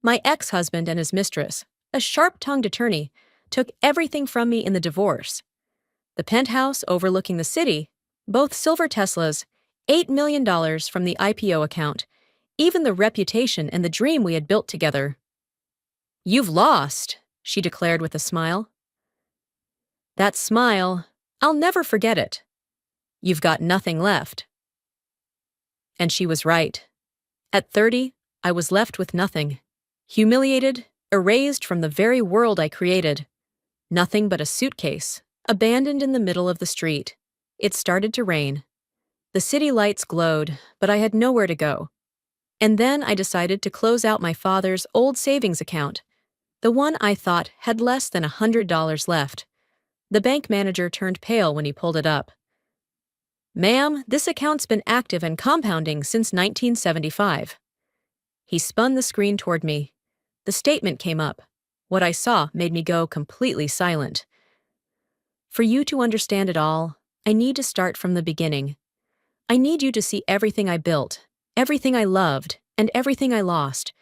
My ex-husband and his mistress, a sharp-tongued attorney, took everything from me in the divorce. The penthouse overlooking the city, both silver Teslas, $8 million from the IPO account, even the reputation and the dream we had built together. "You've lost," she declared with a smile. That smile, I'll never forget it. "You've got nothing left." And she was right. At 30, I was left with nothing. Humiliated, erased from the very world I created. Nothing but a suitcase, abandoned in the middle of the street. It started to rain. The city lights glowed, but I had nowhere to go. And then I decided to close out my father's old savings account, the one I thought had less than $100 left. The bank manager turned pale when he pulled it up. "Ma'am, this account's been active and compounding since 1975. He spun the screen toward me. The statement came up. What I saw made me go completely silent. "For you to understand it all, I need to start from the beginning. I need you to see everything I built, everything I loved, and everything I lost,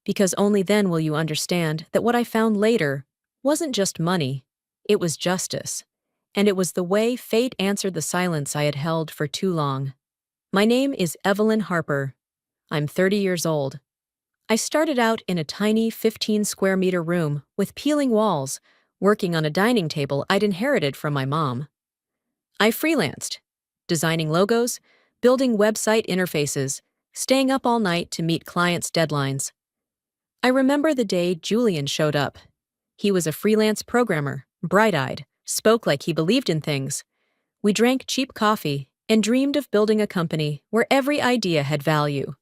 because only then will you understand that what I found later wasn't just money, it was justice, and it was the way fate answered the silence I had held for too long. My name is Evelyn Harper. I'm 30 years old. I started out in a tiny 15-square-meter room with peeling walls, working on a dining table I'd inherited from my mom. I freelanced, designing logos, building website interfaces, staying up all night to meet clients' deadlines. I remember the day Julian showed up. He was a freelance programmer, bright-eyed, spoke like he believed in things. We drank cheap coffee and dreamed of building a company where every idea had value.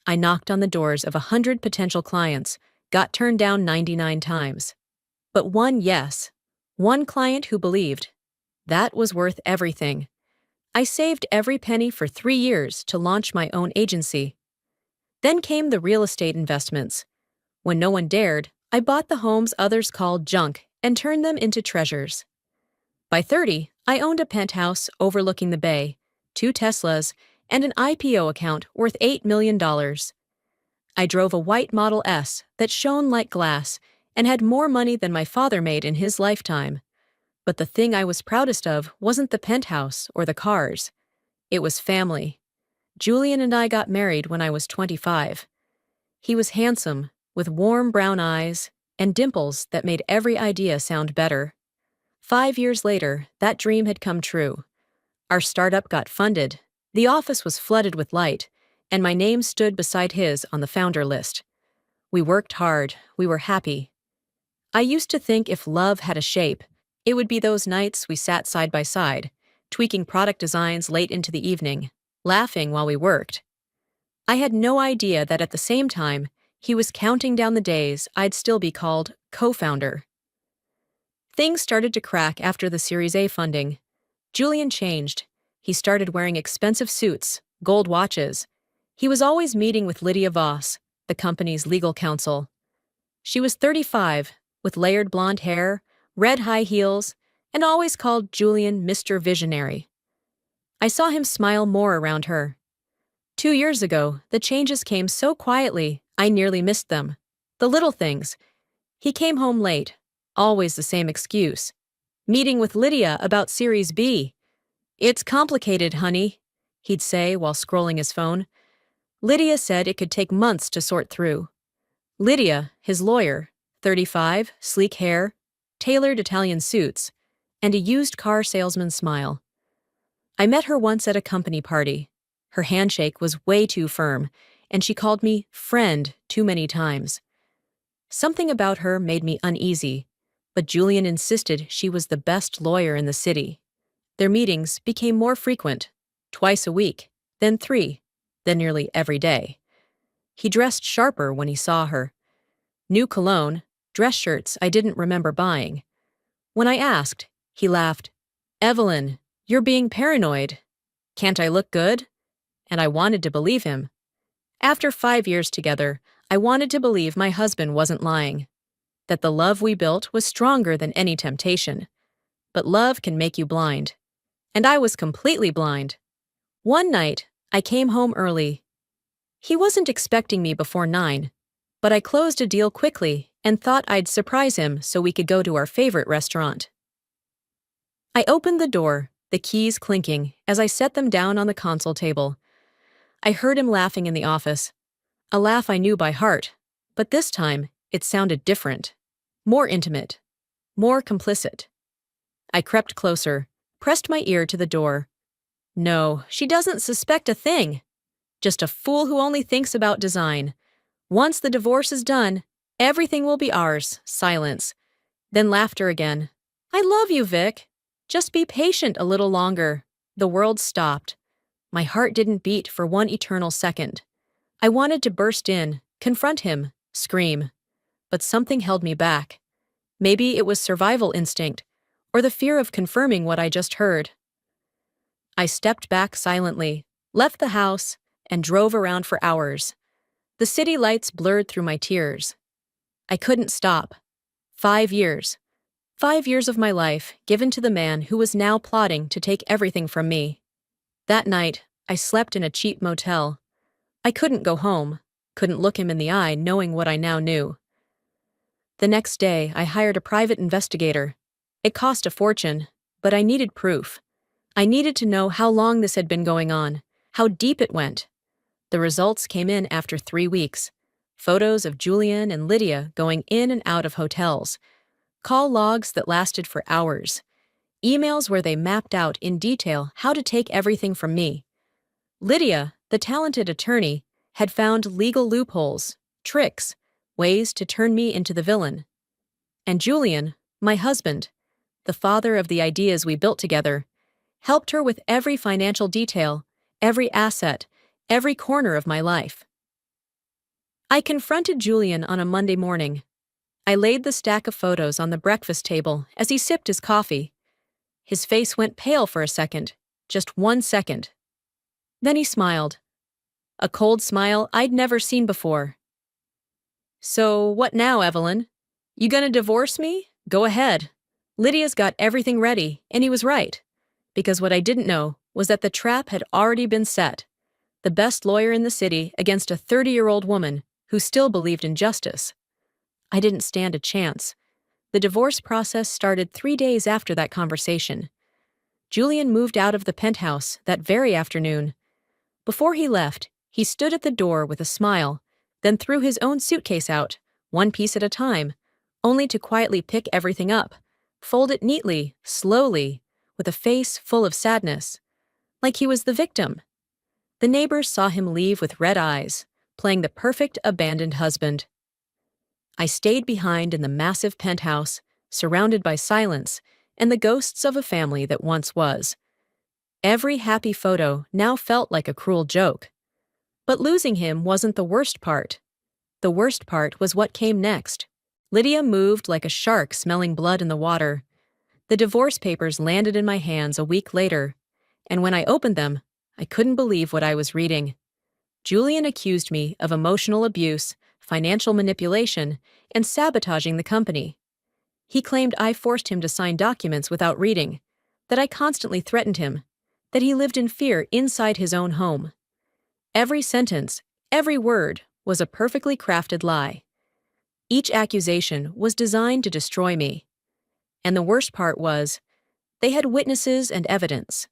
I knocked on the doors of 100 potential clients, got turned down 99 times. But one yes, one client who believed. That was worth everything. I saved every penny for 3 years to launch my own agency. Then came the real estate investments. When no one dared, I bought the homes others called junk and turned them into treasures. By 30, I owned a penthouse overlooking the bay, 2 Teslas, and an IPO account worth $8 million. I drove a white Model S that shone like glass and had more money than my father made in his lifetime. But the thing I was proudest of wasn't the penthouse or the cars. It was family. Julian and I got married when I was 25. He was handsome, with warm brown eyes and dimples that made every idea sound better. 5 years later, that dream had come true. Our startup got funded, the office was flooded with light, and my name stood beside his on the founder list. We worked hard, we were happy. I used to think if love had a shape, it would be those nights we sat side by side, tweaking product designs late into the evening, laughing while we worked. I had no idea that at the same time, he was counting down the days I'd still be called co-founder. Things started to crack after the Series A funding. Julian changed. He started wearing expensive suits, gold watches. He was always meeting with Lydia Voss, the company's legal counsel. She was 35, with layered blonde hair, red high heels, and always called Julian Mr. Visionary. I saw him smile more around her. 2 years ago, the changes came so quietly, I nearly missed them. The little things. He came home late, always the same excuse. Meeting with Lydia about Series B. "It's complicated, honey," he'd say while scrolling his phone. Lydia said it could take months to sort through. Lydia, his lawyer, 35, sleek hair, tailored Italian suits, and a used car salesman's smile. I met her once at a company party. Her handshake was way too firm, and she called me friend too many times. Something about her made me uneasy, but Julian insisted she was the best lawyer in the city. Their meetings became more frequent, twice a week, then 3, then nearly every day. He dressed sharper when he saw her. New cologne, dress shirts I didn't remember buying. When I asked, he laughed. "Evelyn, you're being paranoid. Can't I look good?" And I wanted to believe him. After 5 years together, I wanted to believe my husband wasn't lying, that the love we built was stronger than any temptation. But love can make you blind. And I was completely blind. One night, I came home early. He wasn't expecting me before 9. But I closed a deal quickly and thought I'd surprise him so we could go to our favorite restaurant. I opened the door, the keys clinking, as I set them down on the console table. I heard him laughing in the office, a laugh I knew by heart, but this time it sounded different, more intimate, more complicit. I crept closer, pressed my ear to the door. No, she doesn't suspect a thing. Just a fool who only thinks about design. Once the divorce is done, everything will be ours. Silence. Then laughter again. I love you, Vic. Just be patient a little longer. The world stopped. My heart didn't beat for one eternal second. I wanted to burst in, confront him, scream. But something held me back. Maybe it was survival instinct, or the fear of confirming what I just heard. I stepped back silently, left the house, and drove around for hours. The city lights blurred through my tears. I couldn't stop. 5 years. 5 years of my life given to the man who was now plotting to take everything from me. That night, I slept in a cheap motel. I couldn't go home, couldn't look him in the eye knowing what I now knew. The next day, I hired a private investigator. It cost a fortune, but I needed proof. I needed to know how long this had been going on, how deep it went. The results came in after 3 weeks. Photos of Julian and Lydia going in and out of hotels. Call logs that lasted for hours. Emails where they mapped out in detail how to take everything from me. Lydia, the talented attorney, had found legal loopholes, tricks, ways to turn me into the villain. And Julian, my husband, the father of the ideas we built together, helped her with every financial detail, every asset, every corner of my life. I confronted Julian on a Monday morning. I laid the stack of photos on the breakfast table as he sipped his coffee. His face went pale for a second, just 1 second. Then he smiled. A cold smile I'd never seen before. So what now, Evelyn? You gonna divorce me? Go ahead. Lydia's got everything ready, and he was right. Because what I didn't know was that the trap had already been set. The best lawyer in the city against a 30-year-old woman who still believed in justice. I didn't stand a chance. The divorce process started 3 days after that conversation. Julian moved out of the penthouse that very afternoon. Before he left, he stood at the door with a smile, then threw his own suitcase out, one piece at a time, only to quietly pick everything up, fold it neatly, slowly, with a face full of sadness, like he was the victim. The neighbors saw him leave with red eyes, playing the perfect abandoned husband. I stayed behind in the massive penthouse, surrounded by silence and the ghosts of a family that once was. Every happy photo now felt like a cruel joke. But losing him wasn't the worst part. The worst part was what came next. Lydia moved like a shark smelling blood in the water. The divorce papers landed in my hands a week later, and when I opened them, I couldn't believe what I was reading. Julian accused me of emotional abuse, financial manipulation, and sabotaging the company. He claimed I forced him to sign documents without reading, that I constantly threatened him, that he lived in fear inside his own home. Every sentence, every word, was a perfectly crafted lie. Each accusation was designed to destroy me. And the worst part was, they had witnesses and evidence.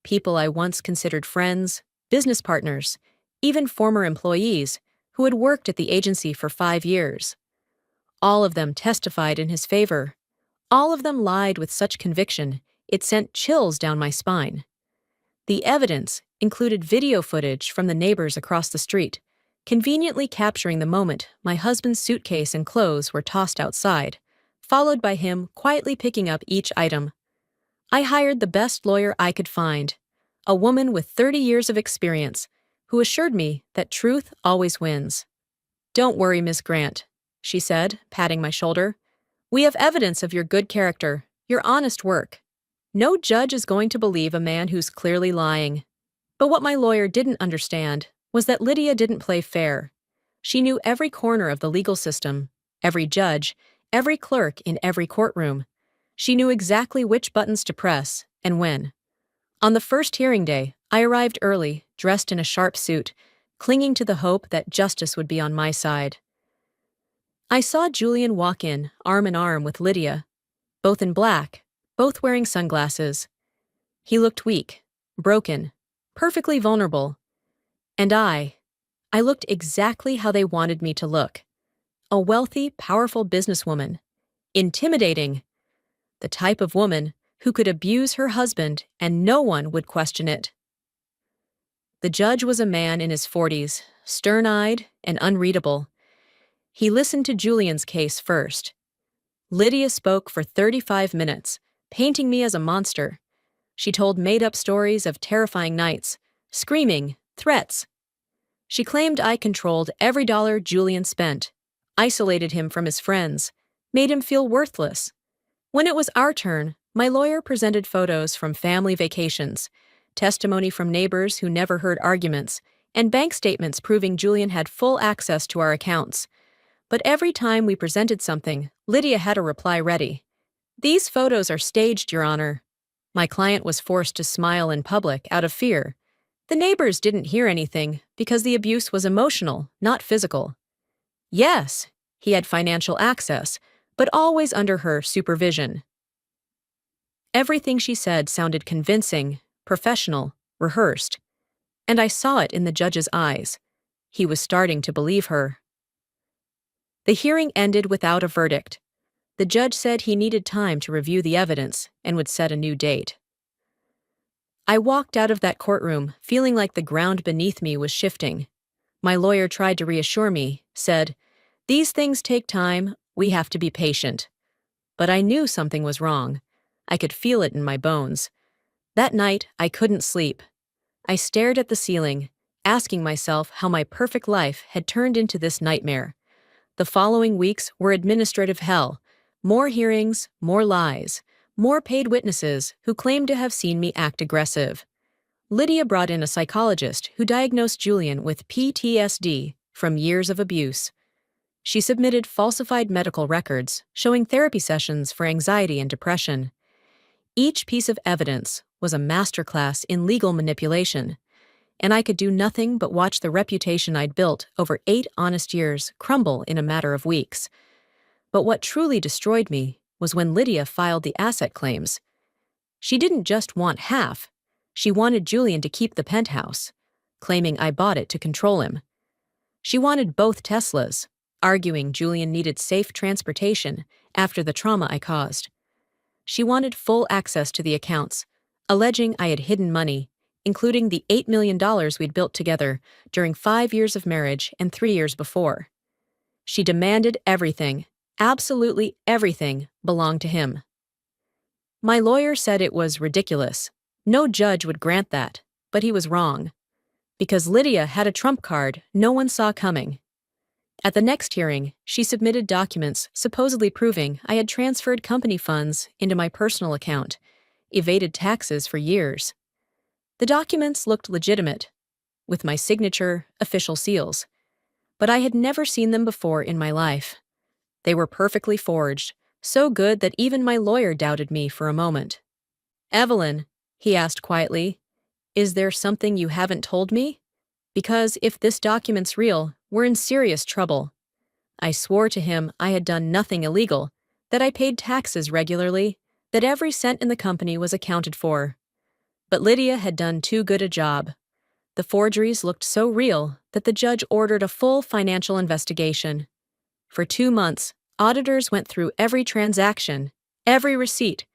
People I once considered friends, business partners, even former employees who had worked at the agency for 5 years. All of them testified in his favor. All of them lied with such conviction, it sent chills down my spine. The evidence included video footage from the neighbors across the street, conveniently capturing the moment my husband's suitcase and clothes were tossed outside, followed by him quietly picking up each item. I hired the best lawyer I could find, a woman with 30 years of experience, who assured me that truth always wins. "Don't worry, Miss Grant," she said, patting my shoulder. "We have evidence of your good character, your honest work. No judge is going to believe a man who's clearly lying." But what my lawyer didn't understand was that Lydia didn't play fair. She knew every corner of the legal system, every judge, every clerk in every courtroom. She knew exactly which buttons to press and when. On the first hearing day, I arrived early, dressed in a sharp suit, clinging to the hope that justice would be on my side. I saw Julian walk in, arm in arm with Lydia, both in black, both wearing sunglasses. He looked weak, broken, perfectly vulnerable. And I looked exactly how they wanted me to look. A wealthy, powerful businesswoman. Intimidating. The type of woman who could abuse her husband and no one would question it. The judge was a man in his 40s, stern-eyed and unreadable. He listened to Julian's case first. Lydia spoke for 35 minutes, painting me as a monster. She told made-up stories of terrifying nights, screaming, threats. She claimed I controlled every dollar Julian spent, isolated him from his friends, made him feel worthless. When it was our turn, my lawyer presented photos from family vacations, testimony from neighbors who never heard arguments, and bank statements proving Julian had full access to our accounts. But every time we presented something, Lydia had a reply ready. "These photos are staged, Your Honor." My client was forced to smile in public out of fear. The neighbors didn't hear anything because the abuse was emotional, not physical. Yes, he had financial access, but always under her supervision. Everything she said sounded convincing, professional, rehearsed. And I saw it in the judge's eyes. He was starting to believe her. The hearing ended without a verdict. The judge said he needed time to review the evidence and would set a new date. I walked out of that courtroom feeling like the ground beneath me was shifting. My lawyer tried to reassure me, said, "These things take time, we have to be patient." But I knew something was wrong. I could feel it in my bones. That night, I couldn't sleep. I stared at the ceiling, asking myself how my perfect life had turned into this nightmare. The following weeks were administrative hell. More hearings, more lies, more paid witnesses who claimed to have seen me act aggressive. Lydia brought in a psychologist who diagnosed Julian with PTSD from years of abuse. She submitted falsified medical records showing therapy sessions for anxiety and depression. Each piece of evidence was a masterclass in legal manipulation, and I could do nothing but watch the reputation I'd built over 8 honest years crumble in a matter of weeks. But what truly destroyed me was when Lydia filed the asset claims. She didn't just want half. She wanted Julian to keep the penthouse, claiming I bought it to control him. She wanted both Teslas, arguing Julian needed safe transportation after the trauma I caused. She wanted full access to the accounts, alleging I had hidden money, including the $8 million we'd built together during 5 years of marriage and 3 years before. She demanded everything, absolutely everything, belonged to him. My lawyer said it was ridiculous. No judge would grant that, but he was wrong. Because Lydia had a trump card no one saw coming. At the next hearing, she submitted documents supposedly proving I had transferred company funds into my personal account, evaded taxes for years. The documents looked legitimate, with my signature, official seals. But I had never seen them before in my life. They were perfectly forged, so good that even my lawyer doubted me for a moment. "Evelyn," he asked quietly, "is there something you haven't told me? Because if this document's real, we're in serious trouble." I swore to him I had done nothing illegal, that I paid taxes regularly, that every cent in the company was accounted for. But Lydia had done too good a job. The forgeries looked so real that the judge ordered a full financial investigation. For 2 months, auditors went through every transaction, every receipt,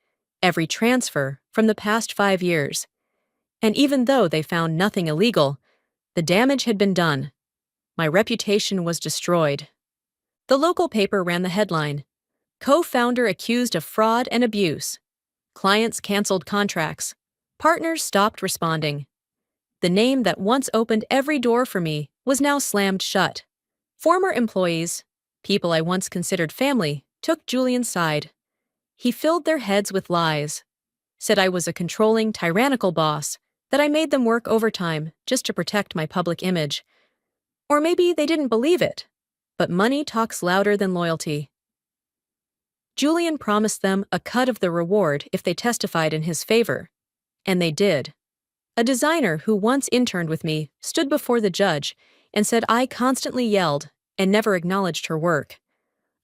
every transfer from the past 5 years. And even though they found nothing illegal, the damage had been done. My reputation was destroyed. The local paper ran the headline, "Co-founder accused of fraud and abuse. Clients canceled contracts. Partners stopped responding." The name that once opened every door for me was now slammed shut. Former employees, people I once considered family, took Julian's side. He filled their heads with lies, said I was a controlling, tyrannical boss, that I made them work overtime just to protect my public image. Or maybe they didn't believe it, but money talks louder than loyalty. Julian promised them a cut of the reward if they testified in his favor, and they did. A designer who once interned with me stood before the judge and said I constantly yelled and never acknowledged her work.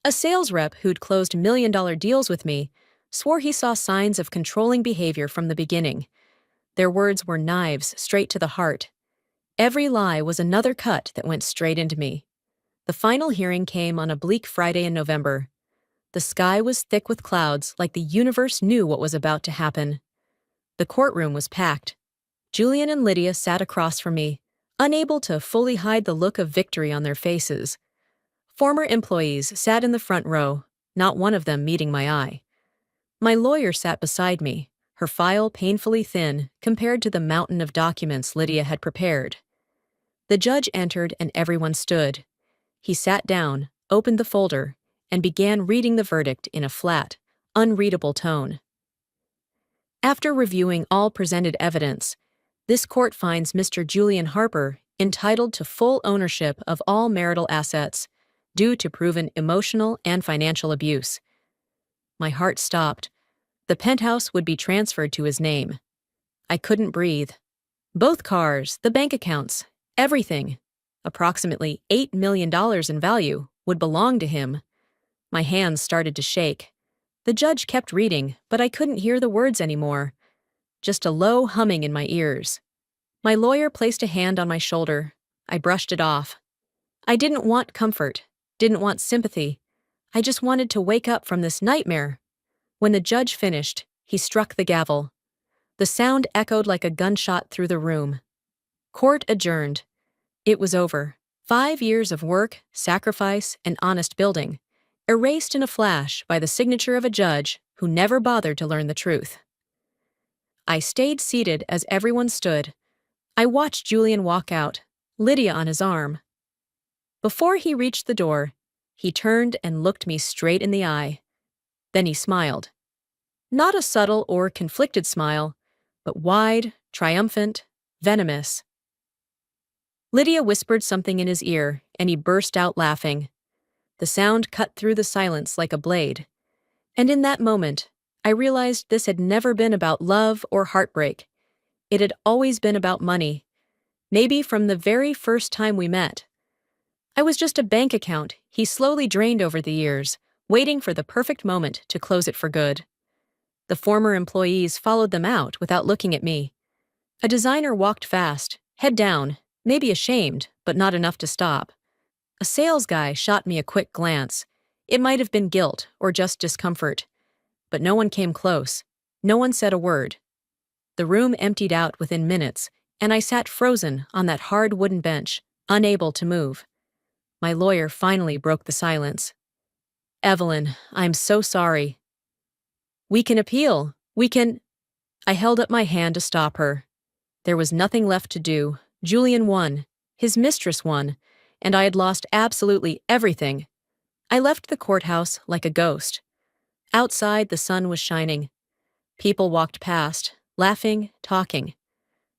A sales rep who'd closed million-dollar deals with me swore he saw signs of controlling behavior from the beginning. Their words were knives straight to the heart. Every lie was another cut that went straight into me. The final hearing came on a bleak Friday in November. The sky was thick with clouds, like the universe knew what was about to happen. The courtroom was packed. Julian and Lydia sat across from me, unable to fully hide the look of victory on their faces. Former employees sat in the front row, not one of them meeting my eye. My lawyer sat beside me, her file painfully thin compared to the mountain of documents Lydia had prepared. The judge entered and everyone stood. He sat down, opened the folder, and began reading the verdict in a flat, unreadable tone. After reviewing all presented evidence, this court finds Mr. Julian Harper entitled to full ownership of all marital assets due to proven emotional and financial abuse. My heart stopped. The penthouse would be transferred to his name. I couldn't breathe. Both cars, the bank accounts, everything, approximately $8 million in value, would belong to him. My hands started to shake. The judge kept reading, but I couldn't hear the words anymore. Just a low humming in my ears. My lawyer placed a hand on my shoulder. I brushed it off. I didn't want comfort, didn't want sympathy. I just wanted to wake up from this nightmare. When the judge finished, he struck the gavel. The sound echoed like a gunshot through the room. Court adjourned. It was over. 5 years of work, sacrifice, and honest building, erased in a flash by the signature of a judge who never bothered to learn the truth. I stayed seated as everyone stood. I watched Julian walk out, Lydia on his arm. Before he reached the door, he turned and looked me straight in the eye. Then he smiled. Not a subtle or conflicted smile, but wide, triumphant, venomous. Lydia whispered something in his ear, and he burst out laughing. The sound cut through the silence like a blade. And in that moment, I realized this had never been about love or heartbreak. It had always been about money. Maybe from the very first time we met. I was just a bank account he slowly drained over the years, waiting for the perfect moment to close it for good. The former employees followed them out without looking at me. A designer walked fast, head down, maybe ashamed, but not enough to stop. A sales guy shot me a quick glance. It might have been guilt or just discomfort. But no one came close. No one said a word. The room emptied out within minutes, and I sat frozen on that hard wooden bench, unable to move. My lawyer finally broke the silence. "Evelyn, I'm so sorry." "We can appeal. We can—" I held up my hand to stop her. There was nothing left to do. Julian won. His mistress won. And I had lost absolutely everything. I left the courthouse like a ghost. Outside, the sun was shining. People walked past, laughing, talking,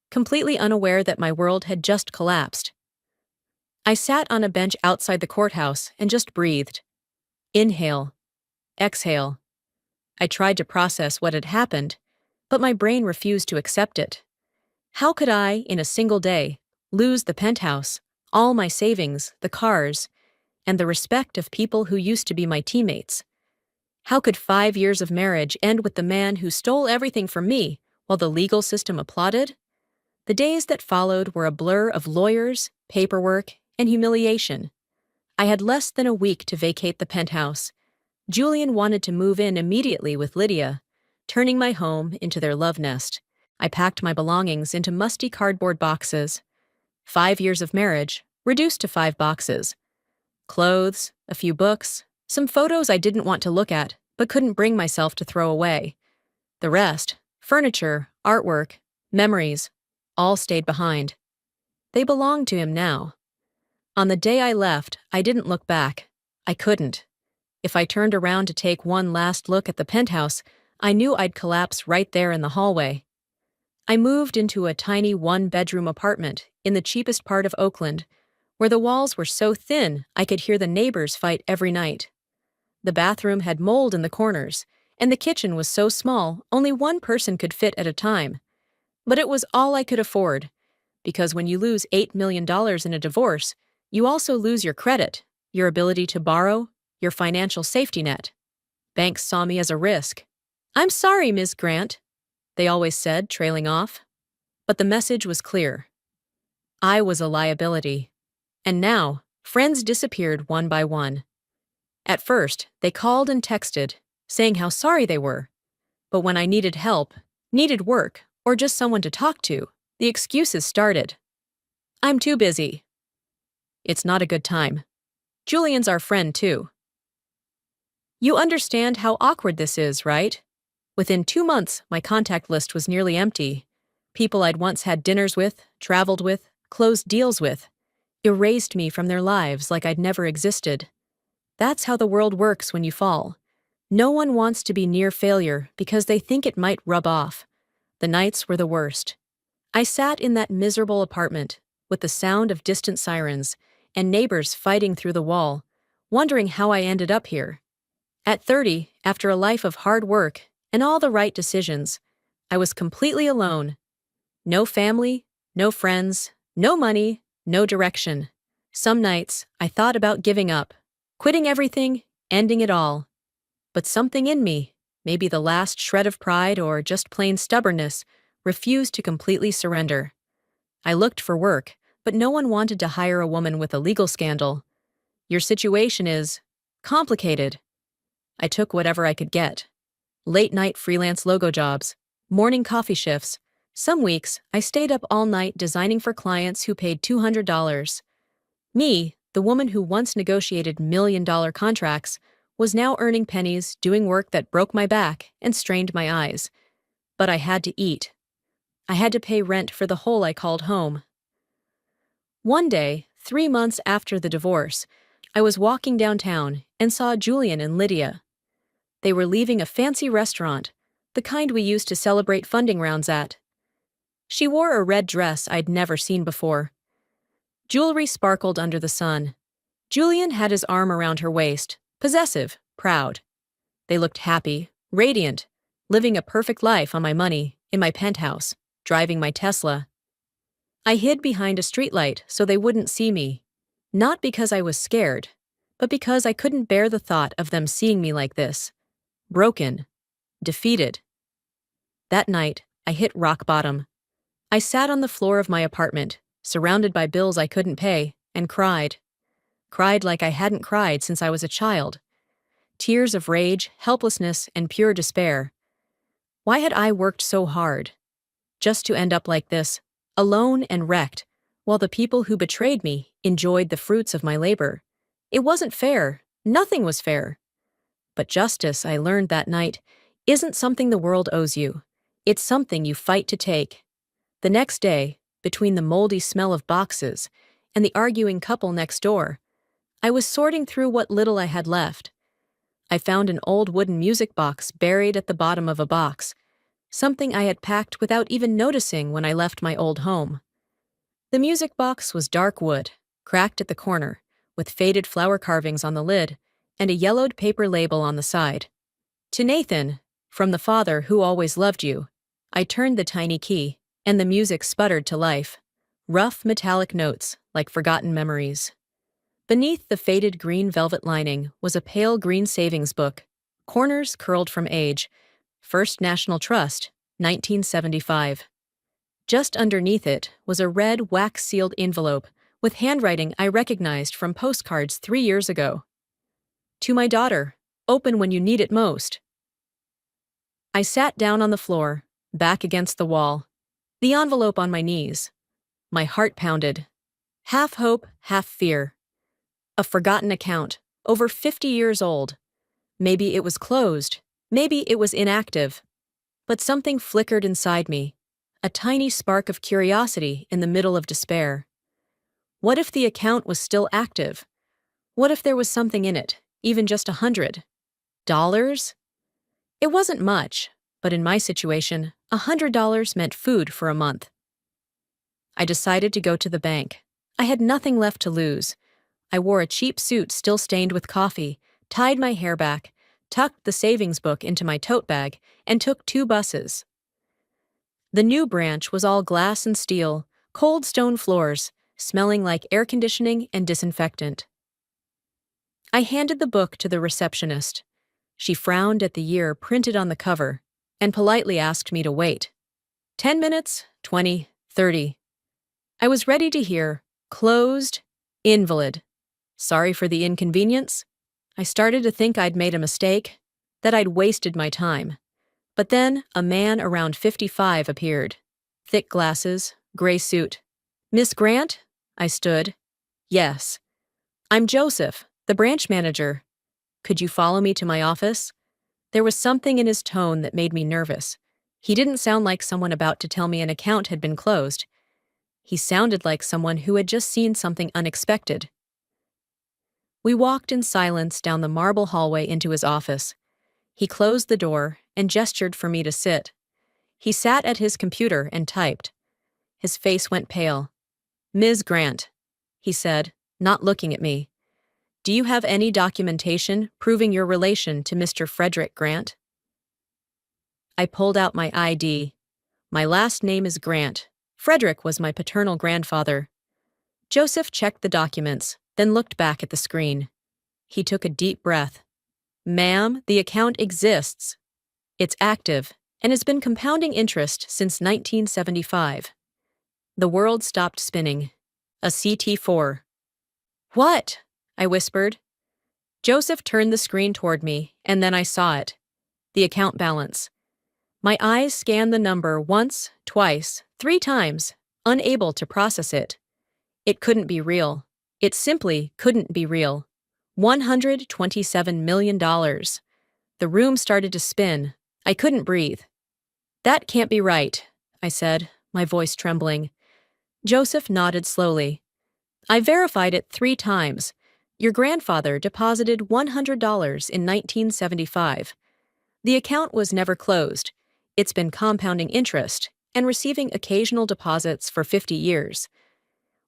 completely unaware that my world had just collapsed. I sat on a bench outside the courthouse and just breathed. Inhale. Exhale. I tried to process what had happened, but my brain refused to accept it. How could I, in a single day, lose the penthouse, all my savings, the cars, and the respect of people who used to be my teammates? How could 5 years of marriage end with the man who stole everything from me while the legal system applauded? The days that followed were a blur of lawyers, paperwork, and humiliation. I had less than a week to vacate the penthouse. Julian wanted to move in immediately with Lydia, turning my home into their love nest. I packed my belongings into musty cardboard boxes. 5 years of marriage, reduced to 5 boxes. Clothes, a few books, some photos I didn't want to look at, but couldn't bring myself to throw away. The rest, furniture, artwork, memories, all stayed behind. They belonged to him now. On the day I left, I didn't look back. I couldn't. If I turned around to take one last look at the penthouse, I knew I'd collapse right there in the hallway. I moved into a tiny one-bedroom apartment in the cheapest part of Oakland, where the walls were so thin I could hear the neighbors fight every night. The bathroom had mold in the corners, and the kitchen was so small only one person could fit at a time. But it was all I could afford, because when you lose $8 million in a divorce, you also lose your credit, your ability to borrow, your financial safety net. Banks saw me as a risk. "I'm sorry, Ms. Grant," they always said, trailing off. But the message was clear. I was a liability. And now, friends disappeared one by one. At first, they called and texted, saying how sorry they were. But when I needed help, needed work, or just someone to talk to, the excuses started. "I'm too busy." "It's not a good time." "Julian's our friend, too." You understand how awkward this is, right? Within 2 months, my contact list was nearly empty. People I'd once had dinners with, traveled with, closed deals with, erased me from their lives like I'd never existed. That's how the world works when you fall. No one wants to be near failure because they think it might rub off. The nights were the worst. I sat in that miserable apartment, with the sound of distant sirens and neighbors fighting through the wall, wondering how I ended up here. At 30, after a life of hard work and all the right decisions, I was completely alone. No family, no friends, no money, no direction. Some nights, I thought about giving up, quitting everything, ending it all. But something in me, maybe the last shred of pride or just plain stubbornness, refused to completely surrender. I looked for work, but no one wanted to hire a woman with a legal scandal. Your situation is complicated. I took whatever I could get. Late-night freelance logo jobs, morning coffee shifts. Some weeks, I stayed up all night designing for clients who paid $200. Me, the woman who once negotiated million-dollar contracts, was now earning pennies doing work that broke my back and strained my eyes. But I had to eat. I had to pay rent for the hole I called home. One day, 3 months after the divorce, I was walking downtown and saw Julian and Lydia. They were leaving a fancy restaurant, the kind we used to celebrate funding rounds at. She wore a red dress I'd never seen before. Jewelry sparkled under the sun. Julian had his arm around her waist, possessive, proud. They looked happy, radiant, living a perfect life on my money, in my penthouse, driving my Tesla. I hid behind a streetlight so they wouldn't see me, not because I was scared, but because I couldn't bear the thought of them seeing me like this. Broken. Defeated. That night, I hit rock bottom. I sat on the floor of my apartment, surrounded by bills I couldn't pay, and cried. Cried like I hadn't cried since I was a child. Tears of rage, helplessness, and pure despair. Why had I worked so hard? Just to end up like this, alone and wrecked, while the people who betrayed me enjoyed the fruits of my labor. It wasn't fair. Nothing was fair. But justice, I learned that night, isn't something the world owes you. It's something you fight to take. The next day, between the moldy smell of boxes and the arguing couple next door, I was sorting through what little I had left. I found an old wooden music box buried at the bottom of a box, something I had packed without even noticing when I left my old home. The music box was dark wood, cracked at the corner, with faded flower carvings on the lid and a yellowed paper label on the side. To Nathan, from the father who always loved you, I turned the tiny key, and the music sputtered to life. Rough metallic notes, like forgotten memories. Beneath the faded green velvet lining was a pale green savings book, corners curled from age. First National Trust, 1975. Just underneath it was a red wax-sealed envelope with handwriting I recognized from postcards 3 years ago. To my daughter, open when you need it most. I sat down on the floor, back against the wall, the envelope on my knees. My heart pounded. Half hope, half fear. A forgotten account, over 50 years old. Maybe it was closed, maybe it was inactive. But something flickered inside me, a tiny spark of curiosity in the middle of despair. What if the account was still active? What if there was something in it, even just $100? It wasn't much, but in my situation, $100 meant food for a month. I decided to go to the bank. I had nothing left to lose. I wore a cheap suit still stained with coffee, tied my hair back, tucked the savings book into my tote bag, and took 2 buses. The new branch was all glass and steel, cold stone floors, smelling like air conditioning and disinfectant. I handed the book to the receptionist. She frowned at the year printed on the cover and politely asked me to wait. 10 minutes, 20, 30. I was ready to hear, closed, invalid. Sorry for the inconvenience. I started to think I'd made a mistake, that I'd wasted my time. But then a man around 55 appeared. Thick glasses, gray suit. Miss Grant? I stood. Yes. I'm Joseph, the branch manager. Could you follow me to my office? There was something in his tone that made me nervous. He didn't sound like someone about to tell me an account had been closed. He sounded like someone who had just seen something unexpected. We walked in silence down the marble hallway into his office. He closed the door and gestured for me to sit. He sat at his computer and typed. His face went pale. Ms. Grant, he said, not looking at me. Do you have any documentation proving your relation to Mr. Frederick Grant? I pulled out my ID. My last name is Grant. Frederick was my paternal grandfather. Joseph checked the documents, then looked back at the screen. He took a deep breath. Ma'am, the account exists. It's active and has been compounding interest since 1975. The world stopped spinning. A CT4. What? I whispered. Joseph turned the screen toward me, and then I saw it. The account balance. My eyes scanned the number once, twice, 3 times, unable to process it. It couldn't be real. It simply couldn't be real. $127 million. The room started to spin. I couldn't breathe. That can't be right, I said, my voice trembling. Joseph nodded slowly. I verified it 3 times. Your grandfather deposited $100 in 1975. The account was never closed. It's been compounding interest and receiving occasional deposits for 50 years.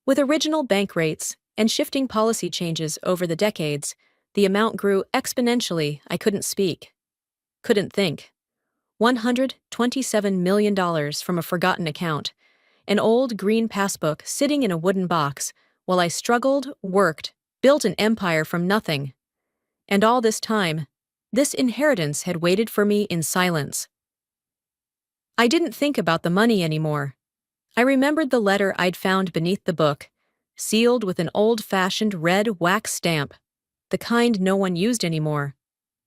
With original bank rates and shifting policy changes over the decades, the amount grew exponentially. I couldn't speak. Couldn't think. $127 million from a forgotten account. An old green passbook sitting in a wooden box while I struggled, worked, built an empire from nothing. And all this time, this inheritance had waited for me in silence. I didn't think about the money anymore. I remembered the letter I'd found beneath the book, sealed with an old-fashioned red wax stamp, the kind no one used anymore.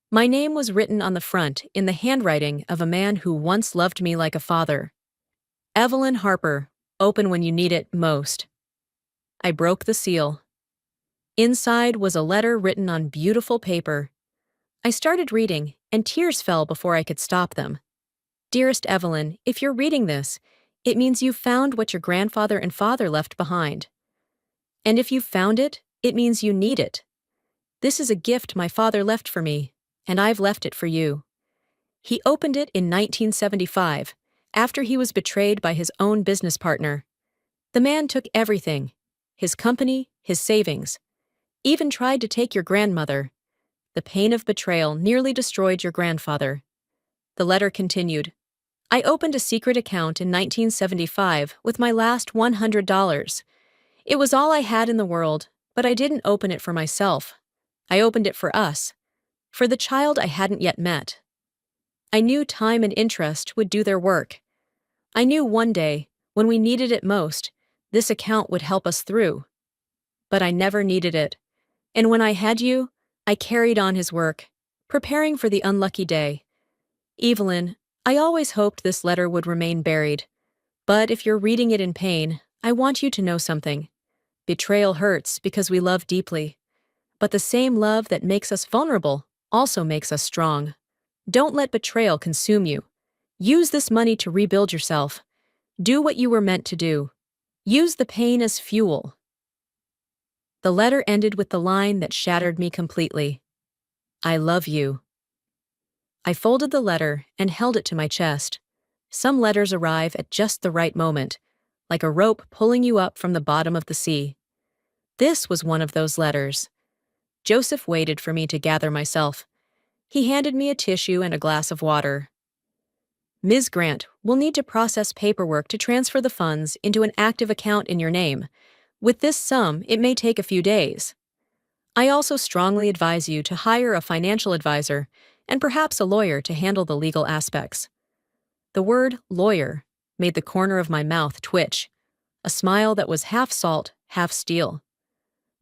My name was written on the front in the handwriting of a man who once loved me like a father. Evelyn Harper, open when you need it most. I broke the seal. Inside was a letter written on beautiful paper. I started reading, and tears fell before I could stop them. Dearest Evelyn, if you're reading this, it means you've found what your grandfather and father left behind. And if you've found it, it means you need it. This is a gift my father left for me, and I've left it for you. He opened it in 1975, after he was betrayed by his own business partner. The man took everything, his company, his savings, even tried to take your grandmother. The pain of betrayal nearly destroyed your grandfather. The letter continued. I opened a secret account in 1975 with my last $100. It was all I had in the world, but I didn't open it for myself. I opened it for us, for the child I hadn't yet met. I knew time and interest would do their work. I knew one day, when we needed it most, this account would help us through. But I never needed it. And when I had you, I carried on his work, preparing for the unlucky day. Evelyn, I always hoped this letter would remain buried. But if you're reading it in pain, I want you to know something. Betrayal hurts because we love deeply. But the same love that makes us vulnerable also makes us strong. Don't let betrayal consume you. Use this money to rebuild yourself. Do what you were meant to do. Use the pain as fuel. The letter ended with the line that shattered me completely. I love you. I folded the letter and held it to my chest. Some letters arrive at just the right moment, like a rope pulling you up from the bottom of the sea. This was one of those letters. Joseph waited for me to gather myself. He handed me a tissue and a glass of water. Ms. Grant, we'll need to process paperwork to transfer the funds into an active account in your name. With this sum, it may take a few days. I also strongly advise you to hire a financial advisor and perhaps a lawyer to handle the legal aspects. The word lawyer made the corner of my mouth twitch, a smile that was half salt, half steel.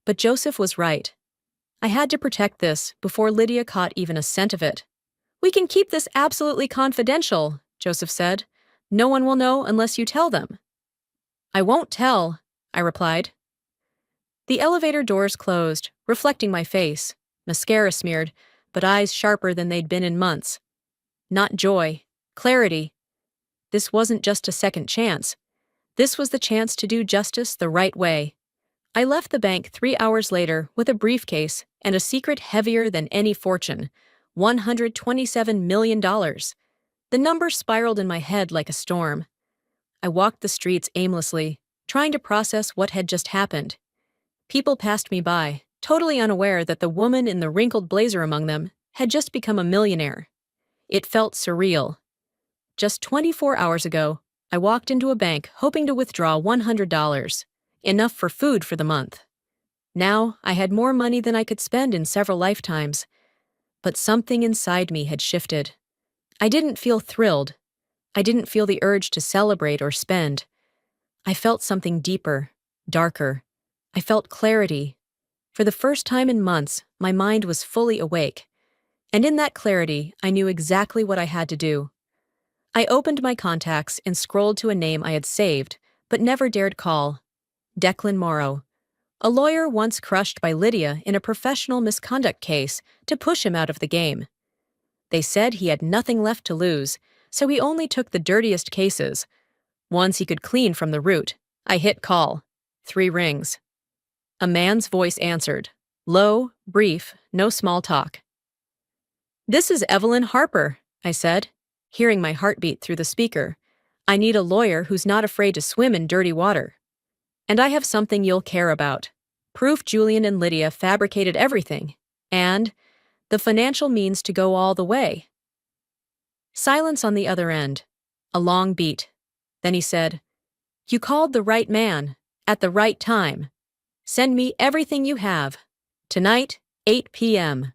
But Joseph was right. I had to protect this before Lydia caught even a scent of it. "We can keep this absolutely confidential," Joseph said. "No one will know unless you tell them." "I won't tell," I replied. The elevator doors closed, reflecting my face, mascara smeared, but eyes sharper than they'd been in months. Not joy, clarity. This wasn't just a second chance. This was the chance to do justice the right way. I left the bank 3 hours later with a briefcase and a secret heavier than any fortune, $127 million. The number spiraled in my head like a storm. I walked the streets aimlessly, trying to process what had just happened. People passed me by, totally unaware that the woman in the wrinkled blazer among them had just become a millionaire. It felt surreal. Just 24 hours ago, I walked into a bank hoping to withdraw $100, enough for food for the month. Now, I had more money than I could spend in several lifetimes. But something inside me had shifted. I didn't feel thrilled. I didn't feel the urge to celebrate or spend. I felt something deeper, darker. I felt clarity. For the first time in months, my mind was fully awake. And in that clarity, I knew exactly what I had to do. I opened my contacts and scrolled to a name I had saved, but never dared call. Declan Morrow, a lawyer once crushed by Lydia in a professional misconduct case to push him out of the game. They said he had nothing left to lose, so he only took the dirtiest cases. Ones he could clean from the root. I hit call. 3 rings. A man's voice answered. Low, brief, no small talk. "This is Evelyn Harper," I said, hearing my heartbeat through the speaker. "I need a lawyer who's not afraid to swim in dirty water. And I have something you'll care about. Proof Julian and Lydia fabricated everything. And the financial means to go all the way." Silence on the other end. A long beat. Then he said, "You called the right man, at the right time. Send me everything you have. Tonight, 8 p.m.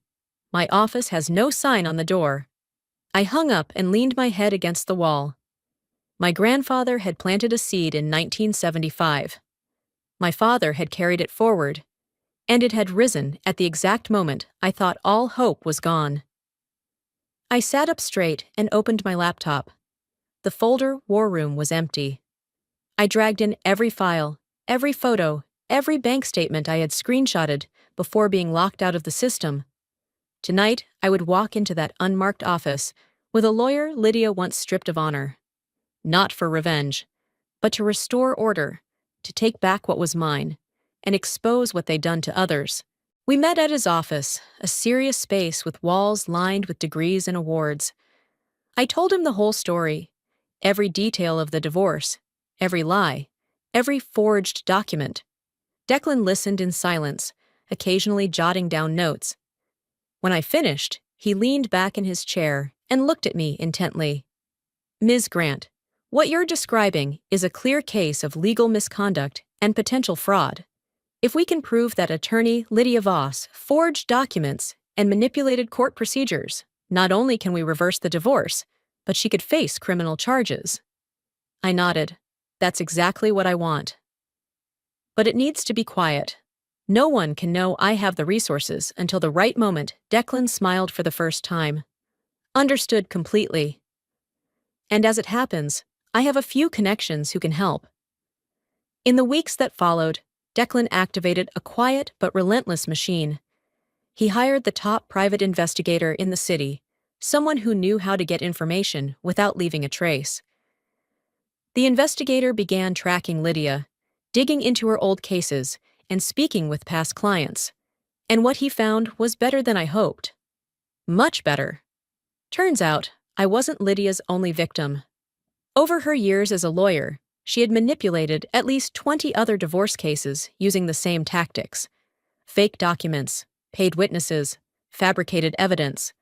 My office has no sign on the door." I hung up and leaned my head against the wall. My grandfather had planted a seed in 1975. My father had carried it forward, and it had risen at the exact moment I thought all hope was gone. I sat up straight and opened my laptop. The folder War Room was empty. I dragged in every file, every photo, every bank statement I had screenshotted before being locked out of the system. Tonight, I would walk into that unmarked office with a lawyer Lydia once stripped of honor. Not for revenge, but to restore order, to take back what was mine, and expose what they'd done to others. We met at his office, a serious space with walls lined with degrees and awards. I told him the whole story, every detail of the divorce, every lie, every forged document. Declan listened in silence, occasionally jotting down notes. When I finished, he leaned back in his chair and looked at me intently. "Ms. Grant, what you're describing is a clear case of legal misconduct and potential fraud. If we can prove that attorney Lydia Voss forged documents and manipulated court procedures, not only can we reverse the divorce, but she could face criminal charges." I nodded. "That's exactly what I want. But it needs to be quiet. No one can know I have the resources until the right moment." Declan smiled for the first time. "Understood completely. And as it happens, I have a few connections who can help." In the weeks that followed, Declan activated a quiet but relentless machine. He hired the top private investigator in the city, someone who knew how to get information without leaving a trace. The investigator began tracking Lydia, digging into her old cases, and speaking with past clients. And what he found was better than I hoped. Much better. Turns out, I wasn't Lydia's only victim. Over her years as a lawyer, she had manipulated at least 20 other divorce cases using the same tactics. Fake documents, paid witnesses, fabricated evidence.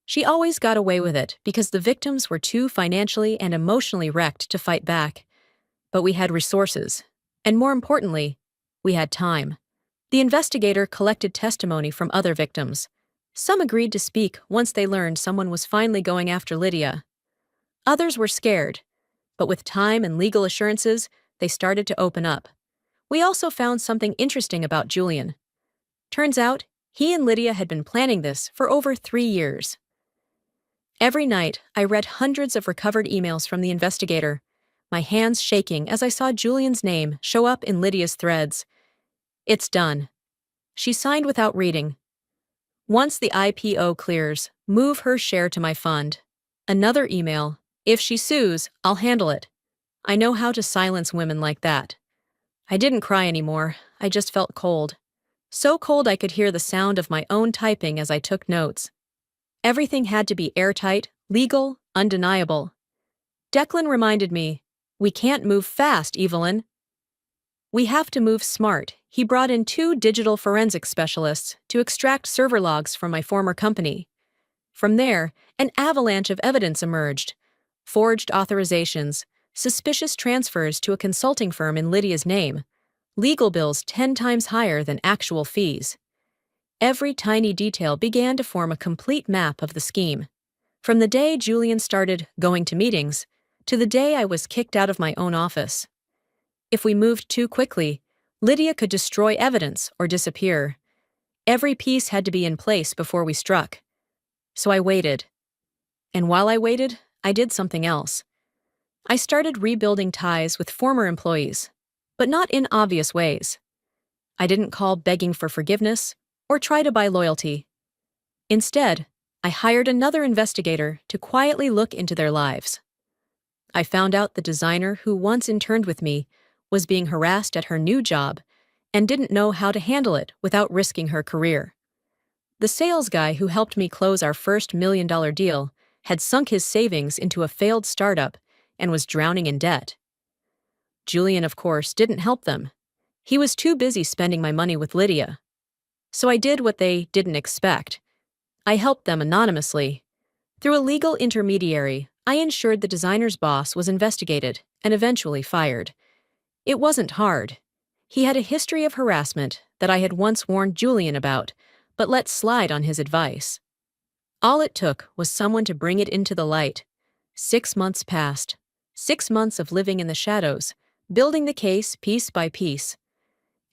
She always got away with it because the victims were too financially and emotionally wrecked to fight back. But we had resources, and more importantly, we had time. The investigator collected testimony from other victims. Some agreed to speak once they learned someone was finally going after Lydia. Others were scared, but with time and legal assurances, they started to open up. We also found something interesting about Julian. Turns out, he and Lydia had been planning this for over 3 years. Every night, I read hundreds of recovered emails from the investigator, my hands shaking as I saw Julian's name show up in Lydia's threads. It's done. She signed without reading. Once the IPO clears, move her share to my fund. Another email. If she sues, I'll handle it. I know how to silence women like that. I didn't cry anymore. I just felt cold. So cold I could hear the sound of my own typing as I took notes. Everything had to be airtight, legal, undeniable. Declan reminded me, we can't move fast, Evelyn. We have to move smart. He brought in 2 digital forensics specialists to extract server logs from my former company. From there, an avalanche of evidence emerged. Forged authorizations, suspicious transfers to a consulting firm in Lydia's name, legal bills 10 times higher than actual fees. Every tiny detail began to form a complete map of the scheme. From the day Julian started going to meetings, to the day I was kicked out of my own office. If we moved too quickly, Lydia could destroy evidence or disappear. Every piece had to be in place before we struck. So I waited. And while I waited, I did something else. I started rebuilding ties with former employees, but not in obvious ways. I didn't call begging for forgiveness or try to buy loyalty. Instead, I hired another investigator to quietly look into their lives. I found out the designer who once interned with me was being harassed at her new job and didn't know how to handle it without risking her career. The sales guy who helped me close our first $1 million deal had sunk his savings into a failed startup and was drowning in debt. Julian, of course, didn't help them. He was too busy spending my money with Lydia. So I did what they didn't expect. I helped them anonymously. Through a legal intermediary, I ensured the designer's boss was investigated and eventually fired. It wasn't hard. He had a history of harassment that I had once warned Julian about, but let slide on his advice. All it took was someone to bring it into the light. 6 months passed. 6 months of living in the shadows, building the case piece by piece.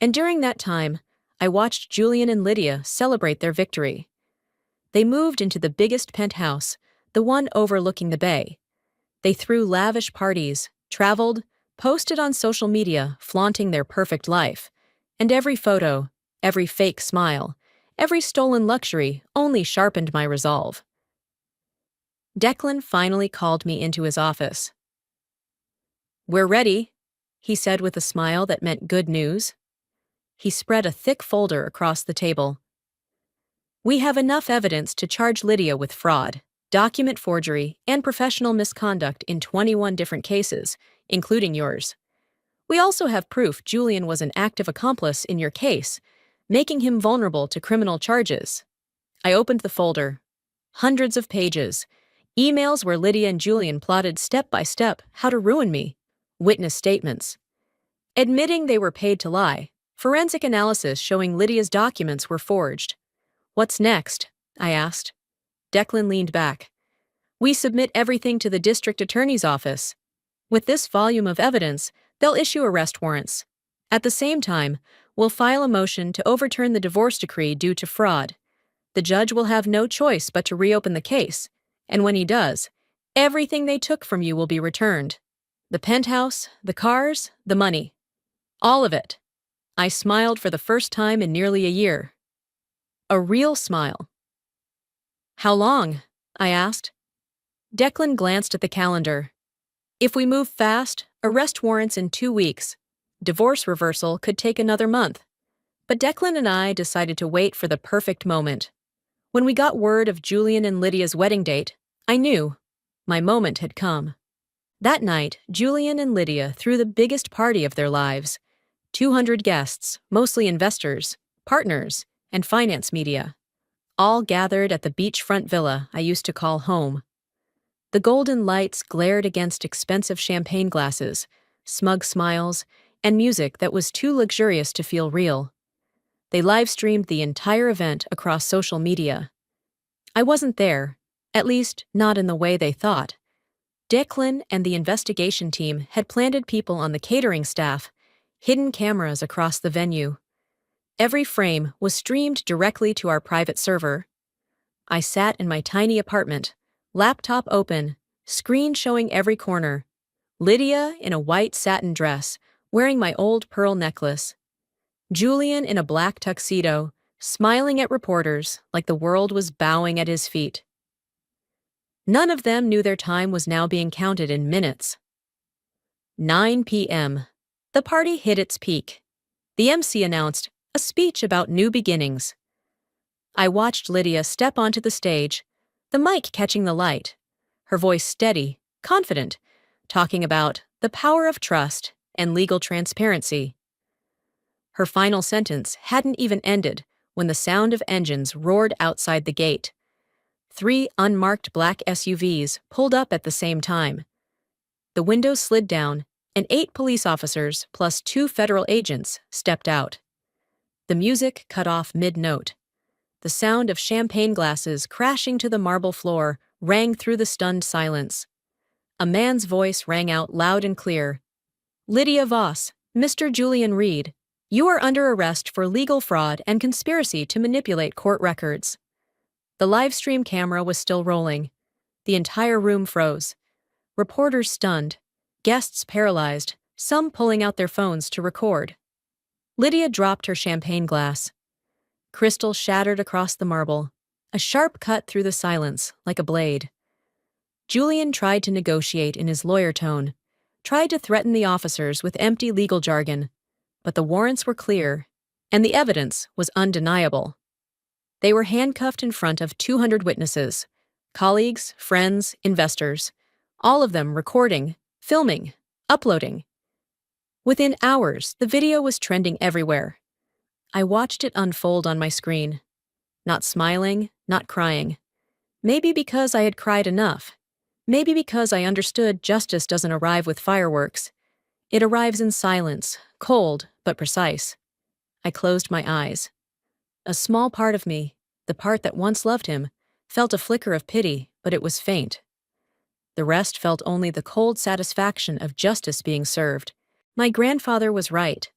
And during that time, I watched Julian and Lydia celebrate their victory. They moved into the biggest penthouse, the one overlooking the bay. They threw lavish parties, traveled, posted on social media, flaunting their perfect life. And every photo, every fake smile, every stolen luxury only sharpened my resolve. Declan finally called me into his office. "We're ready," he said with a smile that meant good news. He spread a thick folder across the table. "We have enough evidence to charge Lydia with fraud, document forgery, and professional misconduct in 21 different cases, including yours. We also have proof Julian was an active accomplice in your case, making him vulnerable to criminal charges." I opened the folder. Hundreds of pages. Emails where Lydia and Julian plotted step by step how to ruin me. Witness statements. Admitting they were paid to lie. Forensic analysis showing Lydia's documents were forged. "What's next?" I asked. Declan leaned back. "We submit everything to the district attorney's office. With this volume of evidence, they'll issue arrest warrants. At the same time, we'll file a motion to overturn the divorce decree due to fraud. The judge will have no choice but to reopen the case, and when he does, everything they took from you will be returned. The penthouse, the cars, the money. All of it." I smiled for the first time in nearly a year. A real smile. "How long?" I asked. Declan glanced at the calendar. "If we move fast, arrest warrants in 2 weeks. Divorce reversal could take another month." But Declan and I decided to wait for the perfect moment. When we got word of Julian and Lydia's wedding date, I knew my moment had come. That night, Julian and Lydia threw the biggest party of their lives. 200 guests, mostly investors, partners, and finance media, all gathered at the beachfront villa I used to call home. The golden lights glared against expensive champagne glasses, smug smiles, and music that was too luxurious to feel real. They live-streamed the entire event across social media. I wasn't there, at least not in the way they thought. Declan and the investigation team had planted people on the catering staff, hidden cameras across the venue. Every frame was streamed directly to our private server. I sat in my tiny apartment, laptop open, screen showing every corner. Lydia in a white satin dress, wearing my old pearl necklace. Julian in a black tuxedo, smiling at reporters like the world was bowing at his feet. None of them knew their time was now being counted in minutes. 9 p.m. The party hit its peak. The MC announced a speech about new beginnings. I watched Lydia step onto the stage, the mic catching the light, her voice steady, confident, talking about the power of trust and legal transparency. Her final sentence hadn't even ended when the sound of engines roared outside the gate. 3 unmarked black SUVs pulled up at the same time. The windows slid down, and 8 police officers plus 2 federal agents stepped out. The music cut off mid-note. The sound of champagne glasses crashing to the marble floor rang through the stunned silence. A man's voice rang out loud and clear. "Lydia Voss, Mr. Julian Reed, you are under arrest for legal fraud and conspiracy to manipulate court records." The livestream camera was still rolling. The entire room froze. Reporters stunned, guests paralyzed, some pulling out their phones to record. Lydia dropped her champagne glass. Crystal shattered across the marble, a sharp cut through the silence like a blade. Julian tried to negotiate in his lawyer tone, tried to threaten the officers with empty legal jargon, but the warrants were clear, and the evidence was undeniable. They were handcuffed in front of 200 witnesses, colleagues, friends, investors, all of them recording, filming, uploading. Within hours, the video was trending everywhere. I watched it unfold on my screen, not smiling, not crying. Maybe because I had cried enough. Maybe because I understood justice doesn't arrive with fireworks. It arrives in silence, cold but precise. I closed my eyes. A small part of me, the part that once loved him, felt a flicker of pity, but it was faint. The rest felt only the cold satisfaction of justice being served. My grandfather was right.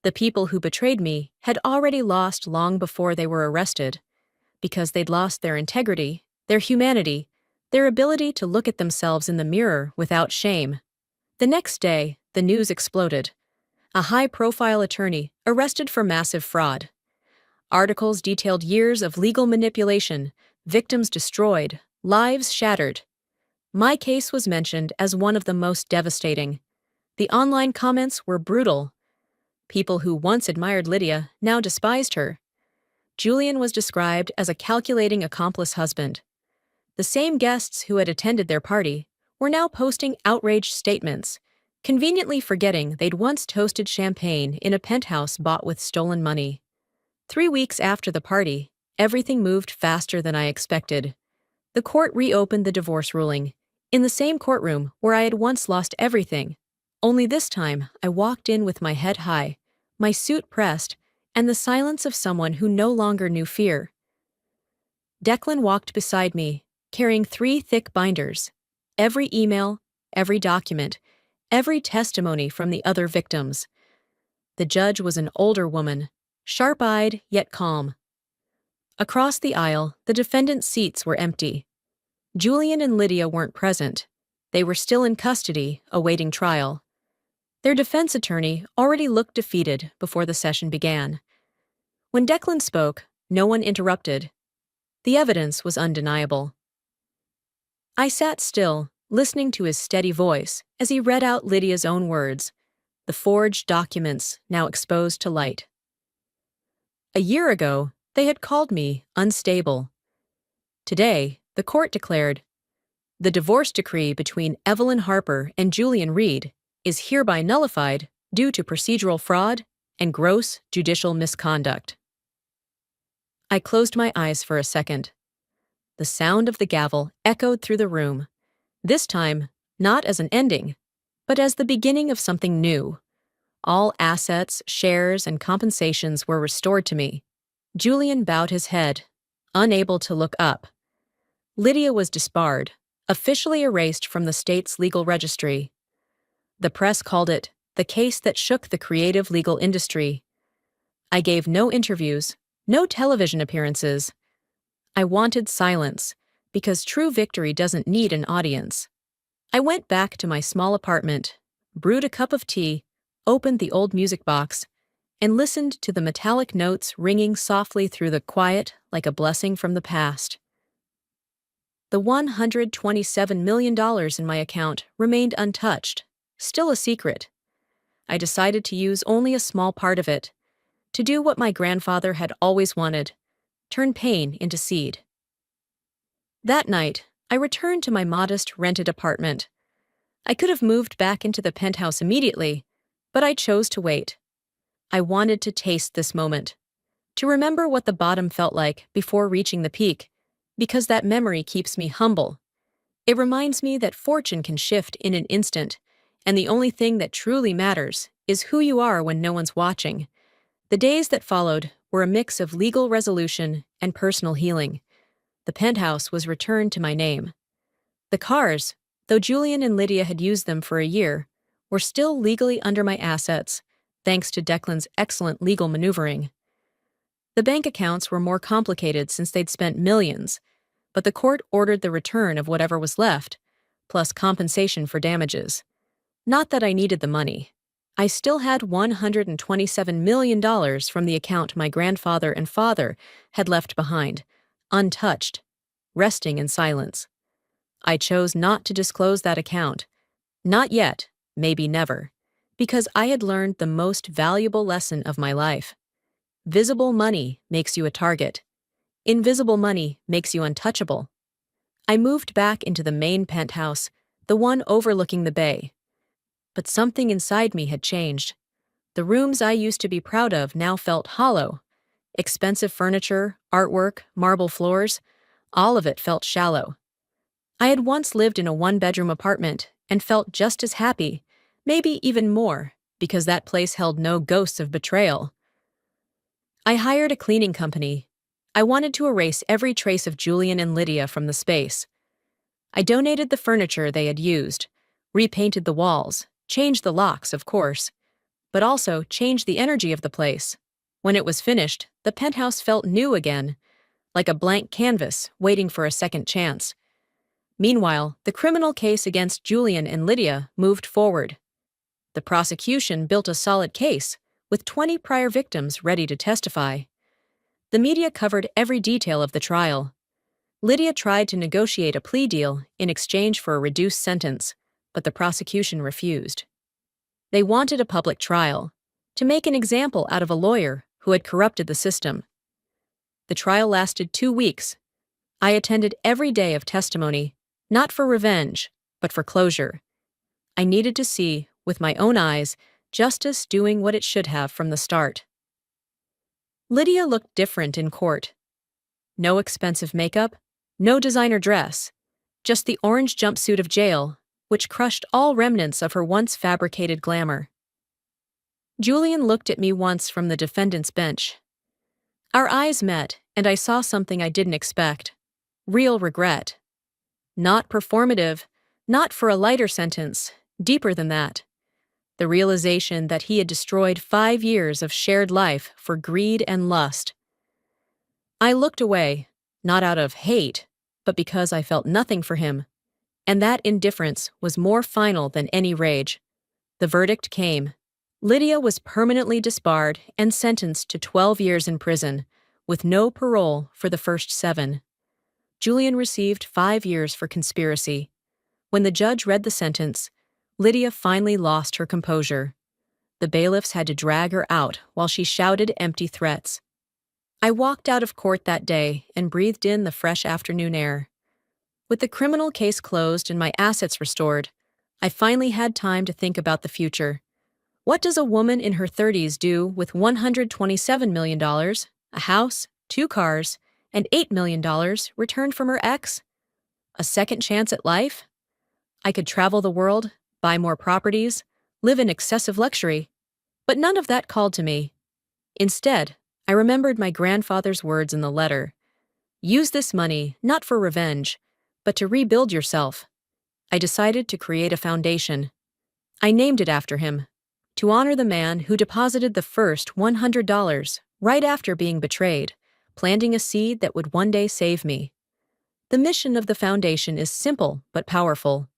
The people who betrayed me had already lost long before they were arrested, because they'd lost their integrity, their humanity, their ability to look at themselves in the mirror without shame. The next day, the news exploded. A high-profile attorney arrested for massive fraud. Articles detailed years of legal manipulation, victims destroyed, lives shattered. My case was mentioned as one of the most devastating. The online comments were brutal. People who once admired Lydia now despised her. Julian was described as a calculating accomplice husband. The same guests who had attended their party were now posting outraged statements, conveniently forgetting they'd once toasted champagne in a penthouse bought with stolen money. 3 weeks after the party, everything moved faster than I expected. The court reopened the divorce ruling, in the same courtroom where I had once lost everything. Only this time, I walked in with my head high, my suit pressed, and the silence of someone who no longer knew fear. Declan walked beside me, carrying 3 thick binders. Every email, every document, every testimony from the other victims. The judge was an older woman, sharp-eyed yet calm. Across the aisle, the defendants' seats were empty. Julian and Lydia weren't present. They were still in custody, awaiting trial. Their defense attorney already looked defeated before the session began. When Declan spoke, no one interrupted. The evidence was undeniable. I sat still, listening to his steady voice as he read out Lydia's own words, the forged documents now exposed to light. A year ago, they had called me unstable. Today, the court declared, "The divorce decree between Evelyn Harper and Julian Reed is hereby nullified due to procedural fraud and gross judicial misconduct." I closed my eyes for a second. The sound of the gavel echoed through the room, this time not as an ending, but as the beginning of something new, All assets, shares, and compensations were restored to me. Julian bowed his head, unable to look up. Lydia was disbarred, officially erased from the state's legal registry. The press called it the case that shook the creative legal industry. I gave no interviews, no television appearances. I wanted silence, because true victory doesn't need an audience. I went back to my small apartment, brewed a cup of tea, opened the old music box, and listened to the metallic notes ringing softly through the quiet like a blessing from the past. The $127 million in my account remained untouched, still a secret. I decided to use only a small part of it, to do what my grandfather had always wanted, turn pain into seed. That night, I returned to my modest rented apartment. I could have moved back into the penthouse immediately, but I chose to wait. I wanted to taste this moment, to remember what the bottom felt like before reaching the peak, because that memory keeps me humble. It reminds me that fortune can shift in an instant, and the only thing that truly matters is who you are when no one's watching. The days that followed were a mix of legal resolution and personal healing. The penthouse was returned to my name. The cars, though Julian and Lydia had used them for a year, were still legally under my assets, thanks to Declan's excellent legal maneuvering. The bank accounts were more complicated since they'd spent millions, but the court ordered the return of whatever was left, plus compensation for damages. Not that I needed the money. I still had $127 million from the account my grandfather and father had left behind, untouched, resting in silence. I chose not to disclose that account. Not yet, maybe never, because I had learned the most valuable lesson of my life. Visible money makes you a target. Invisible money makes you untouchable. I moved back into the main penthouse, the one overlooking the bay. But something inside me had changed. The rooms I used to be proud of now felt hollow. Expensive furniture, artwork, marble floors, all of it felt shallow. I had once lived in a one-bedroom apartment and felt just as happy, maybe even more, because that place held no ghosts of betrayal. I hired a cleaning company. I wanted to erase every trace of Julian and Lydia from the space. I donated the furniture they had used, repainted the walls, changed the locks, of course, but also changed the energy of the place. When it was finished, the penthouse felt new again, like a blank canvas waiting for a second chance. Meanwhile, the criminal case against Julian and Lydia moved forward. The prosecution built a solid case, with 20 prior victims ready to testify. The media covered every detail of the trial. Lydia tried to negotiate a plea deal in exchange for a reduced sentence, but the prosecution refused. They wanted a public trial, to make an example out of a lawyer who had corrupted the system. The trial lasted 2 weeks. I attended every day of testimony, not for revenge, but for closure. I needed to see, with my own eyes, justice doing what it should have from the start. Lydia looked different in court. No expensive makeup, no designer dress, just the orange jumpsuit of jail, which crushed all remnants of her once fabricated glamour. Julian looked at me once from the defendant's bench. Our eyes met, and I saw something I didn't expect. Real regret. Not performative, not for a lighter sentence, deeper than that. The realization that he had destroyed 5 years of shared life for greed and lust. I looked away, not out of hate, but because I felt nothing for him. And that indifference was more final than any rage. The verdict came. Lydia was permanently disbarred and sentenced to 12 years in prison, with no parole for the first 7. Julian received 5 years for conspiracy. When the judge read the sentence, Lydia finally lost her composure. The bailiffs had to drag her out while she shouted empty threats. I walked out of court that day and breathed in the fresh afternoon air. With the criminal case closed and my assets restored, I finally had time to think about the future. What does a woman in her 30s do with $127 million, a house, 2 cars, and $8 million returned from her ex? A second chance at life? I could travel the world, buy more properties, live in excessive luxury. But none of that called to me. Instead, I remembered my grandfather's words in the letter. Use this money not for revenge, but to rebuild yourself. I decided to create a foundation. I named it after him, to honor the man who deposited the first $100 right after being betrayed, planting a seed that would one day save me. The mission of the foundation is simple but powerful: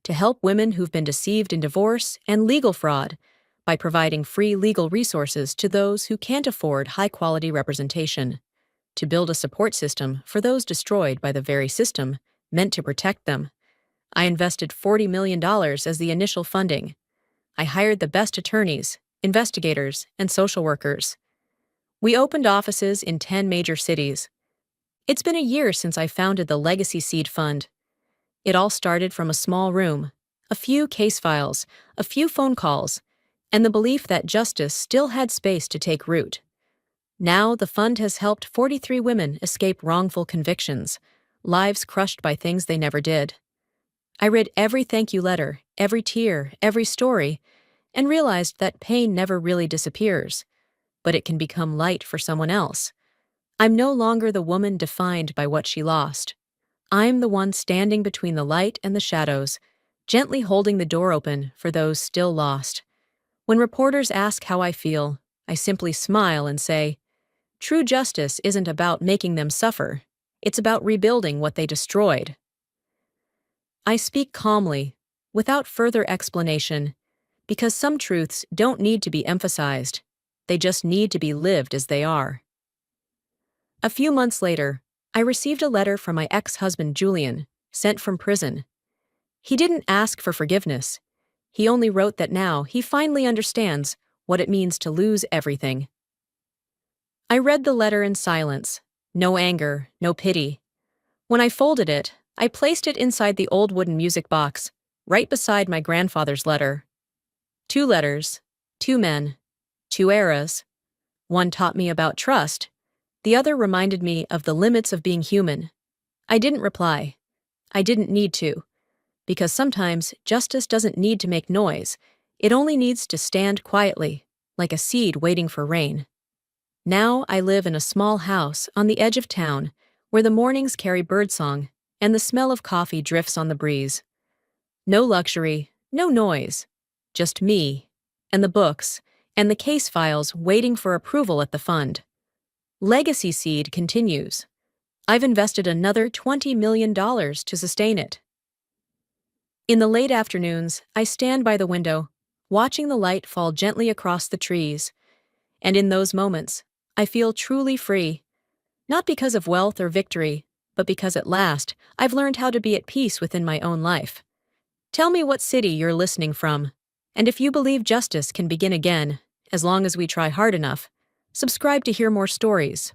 to help women who've been deceived in divorce and legal fraud by providing free legal resources to those who can't afford high-quality representation, to build a support system for those destroyed by the very system meant to protect them. I invested $40 million as the initial funding. I hired the best attorneys, investigators, and social workers. We opened offices in 10 major cities. It's been a year since I founded the Legacy Seed Fund. It all started from a small room, a few case files, a few phone calls, and the belief that justice still had space to take root. Now, the fund has helped 43 women escape wrongful convictions, lives crushed by things they never did. I read every thank you letter, every tear, every story, and realized that pain never really disappears, but it can become light for someone else. I'm no longer the woman defined by what she lost. I'm the one standing between the light and the shadows, gently holding the door open for those still lost. When reporters ask how I feel, I simply smile and say, true justice isn't about making them suffer. It's about rebuilding what they destroyed. I speak calmly, without further explanation, because some truths don't need to be emphasized. They just need to be lived as they are. A few months later, I received a letter from my ex-husband Julian, sent from prison. He didn't ask for forgiveness. He only wrote that now he finally understands what it means to lose everything. I read the letter in silence. No anger, no pity. When I folded it, I placed it inside the old wooden music box, right beside my grandfather's letter. 2 letters, 2 men, 2 eras. One taught me about trust. The other reminded me of the limits of being human. I didn't reply. I didn't need to. Because sometimes justice doesn't need to make noise. It only needs to stand quietly, like a seed waiting for rain. Now I live in a small house on the edge of town, where the mornings carry birdsong and the smell of coffee drifts on the breeze. No luxury, no noise. Just me, and the books, and the case files waiting for approval at the fund. Legacy Seed continues. I've invested another $20 million to sustain it. In the late afternoons, I stand by the window, watching the light fall gently across the trees. And in those moments, I feel truly free. Not because of wealth or victory, but because at last, I've learned how to be at peace within my own life. Tell me what city you're listening from, and if you believe justice can begin again, as long as we try hard enough. Subscribe to hear more stories.